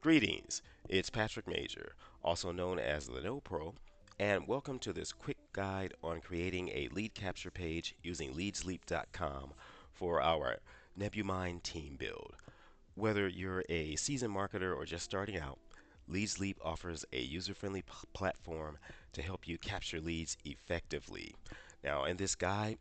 Greetings, it's Patrick Major, also known as the No Pro, and welcome to this quick guide on creating a lead capture page using LeadsLeap.com for our NebuMine team build. Whether you're a seasoned marketer or just starting out, LeadsLeap offers a user-friendly platform to help you capture leads effectively. Now, in this guide,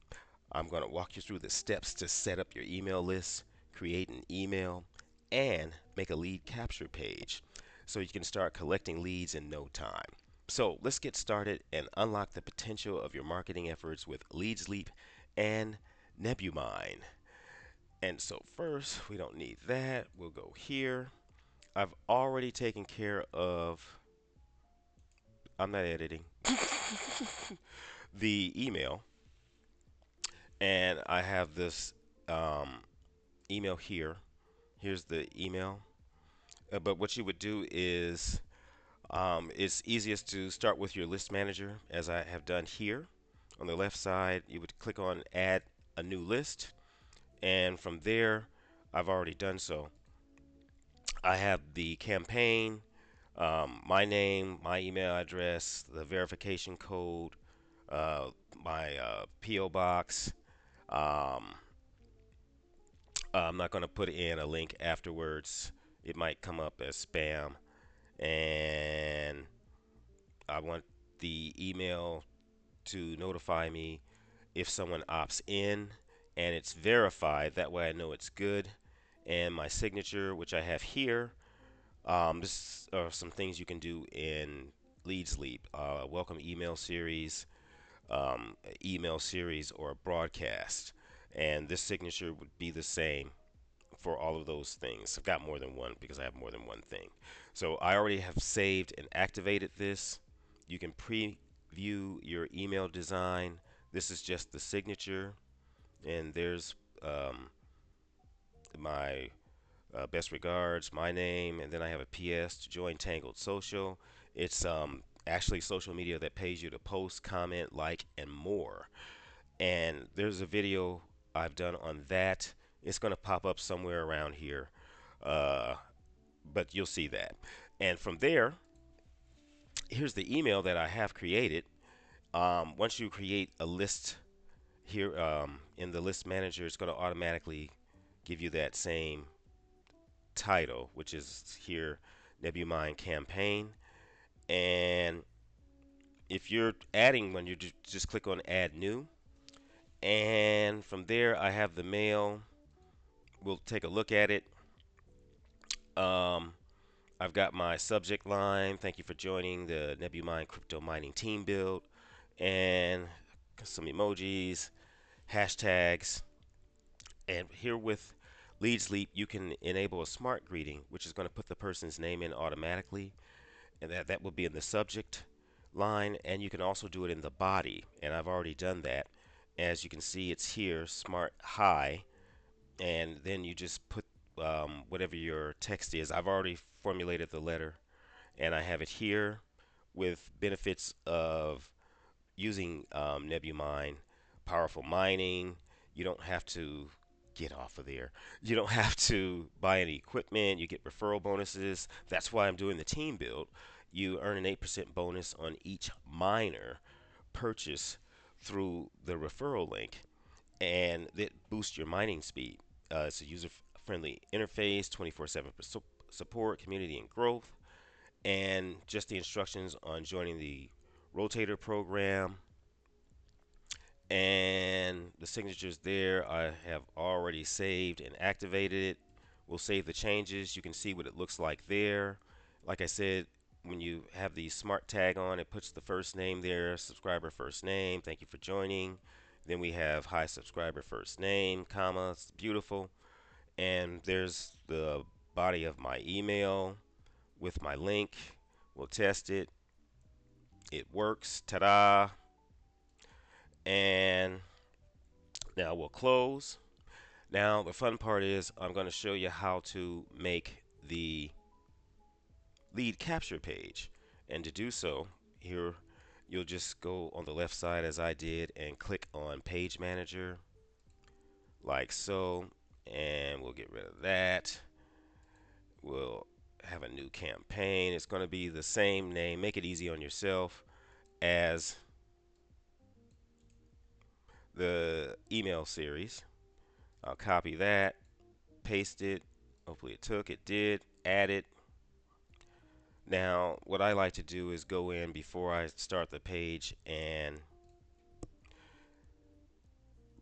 I'm going to walk you through the steps to set up your email list, create an email, and make a lead capture page so you can start collecting leads in no time. So let's get started and unlock the potential of your marketing efforts with LeadsLeap and NebuMine. And so first, we don't need that. We'll go here. I've already taken care of, I'm not editing, the email. And I have this email here. Here's the email. But what you would do is it's easiest to start with your list manager, as I have done here. On the left side, you would click on add a new list, and from there, I've already done so. I have the campaign, my name, my email address, the verification code, uh, my PO box. Um, I'm not going to put in a link afterwards. It might come up as spam, and I want the email to notify me if someone opts in and it's verified. That way I know it's good. And my signature, which I have here, this are some things you can do in LeadsLeap. Welcome email series, or a broadcast. And this signature would be the same for all of those things. I've got more than one because I have more than one thing. So I already have saved and activated this. You can preview your email design. This is just the signature, and there's my best regards, my name, and then I have a PS to join Tangled Social. It's actually social media that pays you to post, comment, like, and more. And there's a video I've done on that. It's going to pop up somewhere around here, uh, but you'll see that. And from there, here's the email that I have created. Once you create a list here in the list manager, it's going to automatically give you that same title, which is here, NebuMine campaign. And if you're adding one, you just click on add new. And from there, I have the mail. We'll take a look at it. Um, I've got my subject line. Thank you for joining the NebuMine crypto mining team build, and some emojis, hashtags. And here with LeadsLeap, you can enable a smart greeting, which is going to put the person's name in automatically, and that will be in the subject line. And you can also do it in the body, and I've already done that. As you can see, it's here, smart hi, and then you just put whatever your text is. I've already formulated the letter, and I have it here with benefits of using NebuMine, powerful mining. You don't have to get off of there. You don't have to buy any equipment. You get referral bonuses. That's why I'm doing the team build. You earn an 8% bonus on each miner purchase through the referral link, and that boosts your mining speed. It's a user-friendly interface, 24/7 support, community, and growth, and just the instructions on joining the Rotator program. And the signatures there I have already saved and activated it. We'll save the changes. You can see what it looks like there. Like I said, when you have the smart tag on, it puts the first name there, subscriber first name, thank you for joining. Then we have hi subscriber first name, comma, it's beautiful. And there's the body of my email with my link. We'll test it. It works. Ta-da! And now we'll close. Now the fun part is I'm going to show you how to make the lead capture page. And to do so, here you'll just go on the left side as I did and click on Page Manager like so, and we'll get rid of that. We'll have a new campaign. It's going to be the same name. Make it easy on yourself as the email series. I'll copy that, paste it. Hopefully it took. It did. Add it. Now, what I like to do is go in before I start the page and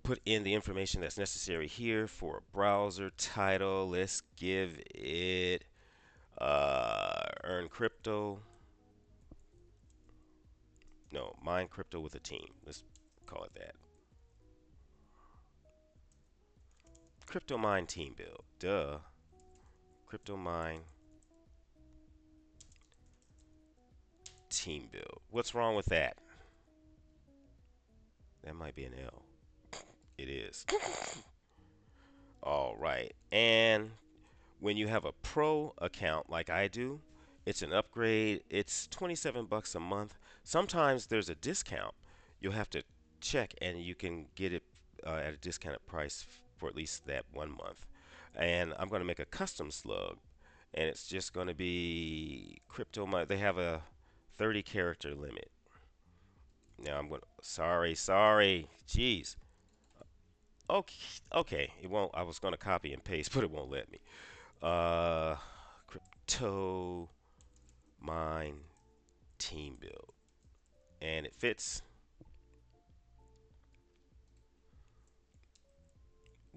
put in the information that's necessary here for a browser title. Let's give it earn crypto. No, mine crypto with a team. Let's call it that. Crypto mine team build. Duh. Crypto mine team build. What's wrong with that? That might be an L. It is. All right. And when you have a pro account like I do, it's an upgrade. It's 27 bucks a month. Sometimes there's a discount. You'll have to check and you can get it at a discounted price for at least that 1 month. And I'm going to make a custom slug and it's just going to be crypto money. They have a 30 character limit. Now I'm going to sorry. Jeez. Okay, okay. It won't. I was going to copy and paste, but it won't let me. Uh, crypto mine team build, and it fits.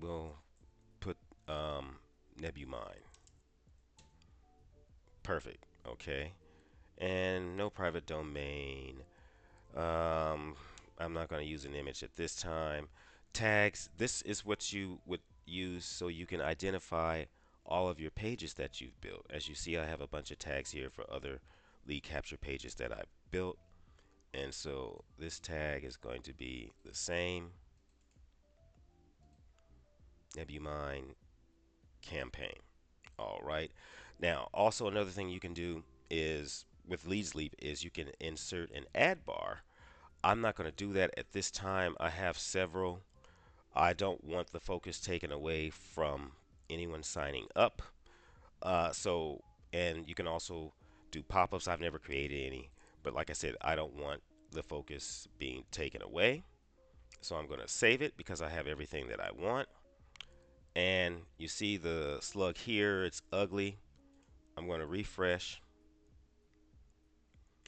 We'll put NebuMine. Perfect. Okay, and no private domain. Um, I'm not going to use an image at this time. Tags. This is what you would use so you can identify all of your pages that you've built. As you see, I have a bunch of tags here for other lead capture pages that I built. And so this tag is going to be the same NebuMine campaign. All right. Now, also another thing you can do is with LeadsLeap is you can insert an ad bar. I'm not going to do that at this time. I have several. I don't want the focus taken away from anyone signing up. And you can also do pop-ups. I've never created any, but like I said, I don't want the focus being taken away. So I'm going to save it because I have everything that I want. And you see the slug here, it's ugly. I'm going to refresh.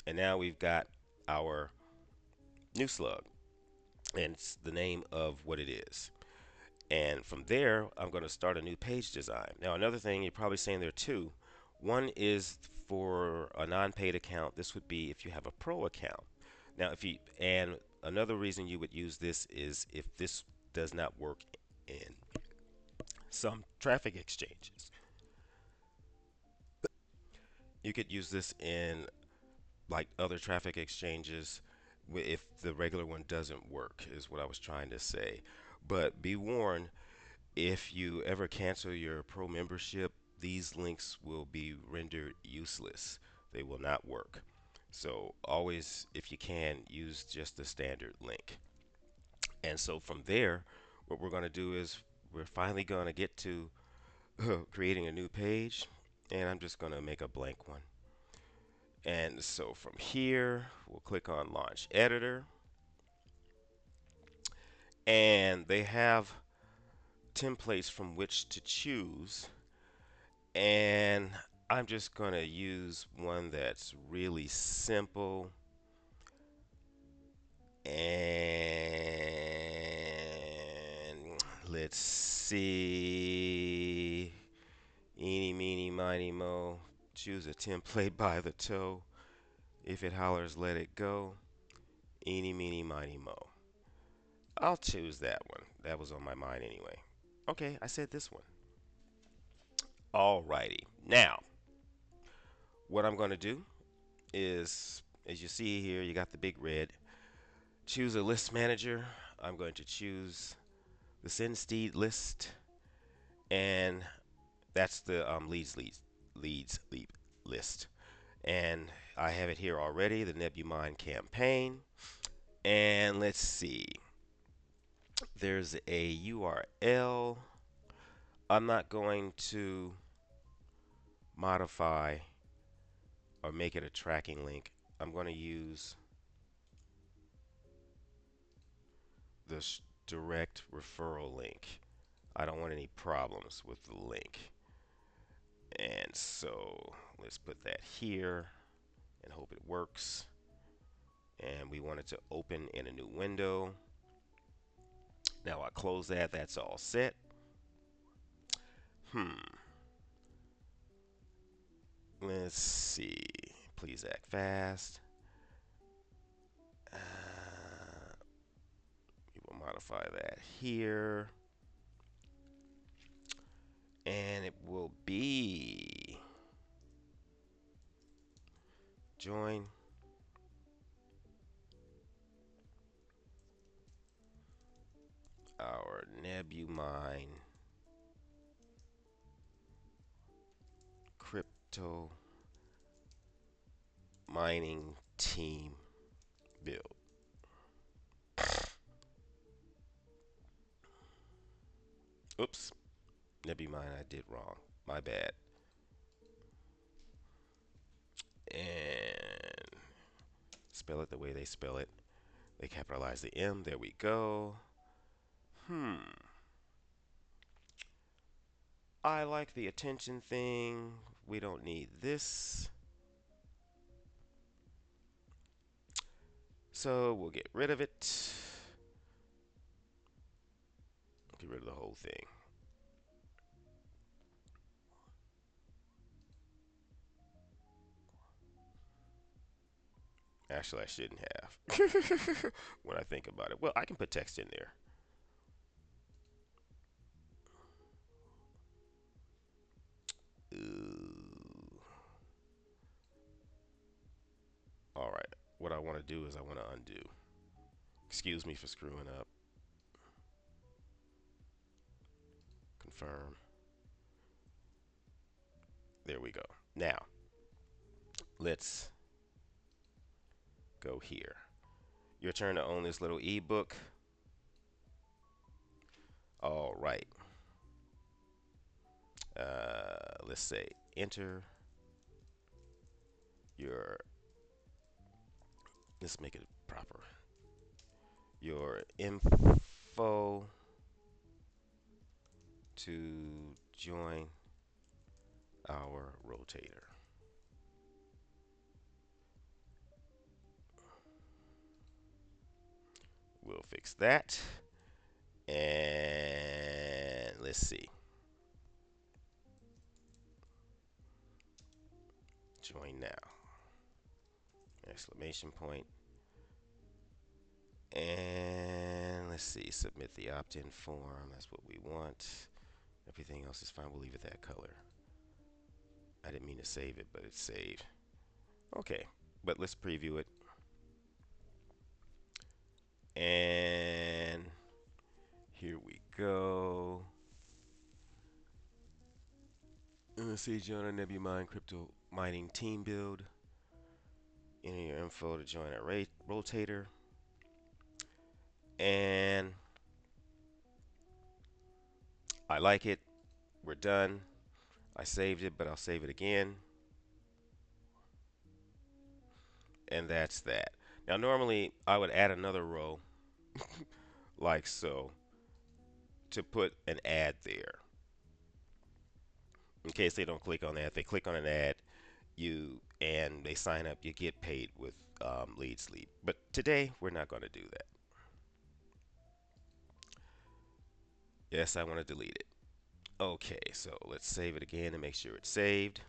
And now we've got our new slug. And it's the name of what it is. And from there, I'm going to start a new page design. Now, another thing you're probably saying there too. One is for a non-paid account. This would be if you have a pro account. Now, and another reason you would use this is if this does not work in some traffic exchanges. You could use this in like other traffic exchanges if the regular one doesn't work, is what I was trying to say. But be warned, if you ever cancel your pro membership, these links will be rendered useless. They will not work. So always, if you can, use just the standard link. And so from there, what we're going to do is we're finally going to get to creating a new page. And I'm just going to make a blank one. And so from here, we'll click on Launch Editor. And they have templates from which to choose. And I'm just going to use one that's really simple. And let's see. Eeny, meeny, miny, mo. Choose a template by the toe. If it hollers, let it go. Eeny, meeny, miny, mo. I'll choose that one. That was on my mind anyway. Okay, I said this one. Alrighty. Now, what I'm going to do is, as you see here, you got the big red. Choose a list manager. I'm going to choose the SendSteed list, and that's the LeadsLeap list. And I have it here already, the NebuMine campaign. And let's see. There's a URL. I'm not going to modify or make it a tracking link, I'm going to use this direct referral link. I don't want any problems with the link. And so let's put that here and hope it works. And we want it to open in a new window. Now I close that. That's all set. Let's see. Please act fast. We will modify that here. And it will be join our NebuMine crypto mining team build. Oops, NebuMine, I did wrong. My bad. And spell it the way they spell it. They capitalize the M. There we go. I like the attention thing. We don't need this. So we'll get rid of it. Get rid of the whole thing. Actually, I shouldn't have. When I think about it. Well, I can put text in there. Ooh. All right. What I want to do is I want to undo. Excuse me for screwing up. Confirm. There we go. Now, let's go here. Your turn to own this little ebook. All right. Let's say enter your, let's make it proper. Your info to join our rotator. We'll fix that. And let's see. Join now. Exclamation point. And let's see. Submit the opt-in form. That's what we want. Everything else is fine. We'll leave it that color. I didn't mean to save it, but it's saved. Okay. But let's preview it. And here we go. And let's see, join our NebuMine crypto mining team build. Enter your info to join our rotator. And I like it. We're done. I saved it, but I'll save it again. And that's that. Now, normally I would add another row like so to put an ad there. In case they don't click on that, if they click on an ad, and they sign up, you get paid with LeadsLeap. But today we're not going to do that. Yes, I want to delete it. Okay, so let's save it again and make sure it's saved.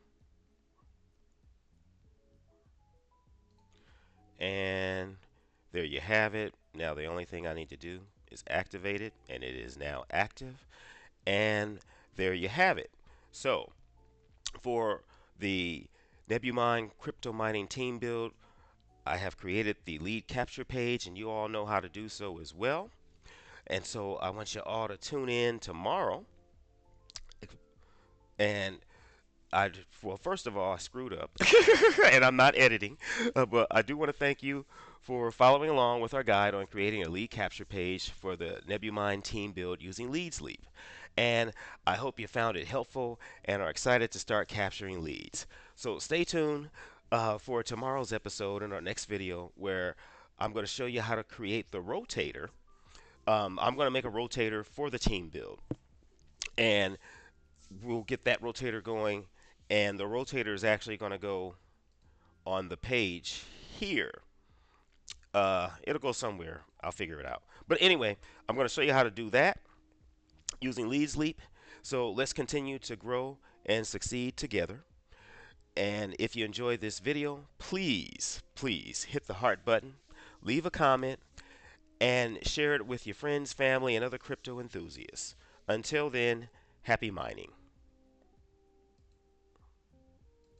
And there you have it. Now the only thing I need to do is activate it, and it is now active. And there you have it. So for the NebuMine crypto mining team build, I have created the lead capture page, and you all know how to do so as well. And so I want you all to tune in tomorrow. And well, first of all, I screwed up, and I'm not editing, but I do want to thank you for following along with our guide on creating a lead capture page for the NebuMine team build using LeadsLeap. And I hope you found it helpful and are excited to start capturing leads. So stay tuned for tomorrow's episode in our next video where I'm going to show you how to create the rotator. I'm going to make a rotator for the team build, and we'll get that rotator going. And the rotator is actually going to go on the page here. It'll go somewhere. I'll figure it out. But anyway, I'm going to show you how to do that using LeadsLeap. So let's continue to grow and succeed together. And if you enjoyed this video, please hit the heart button, leave a comment, and share it with your friends, family, and other crypto enthusiasts. Until then, happy mining.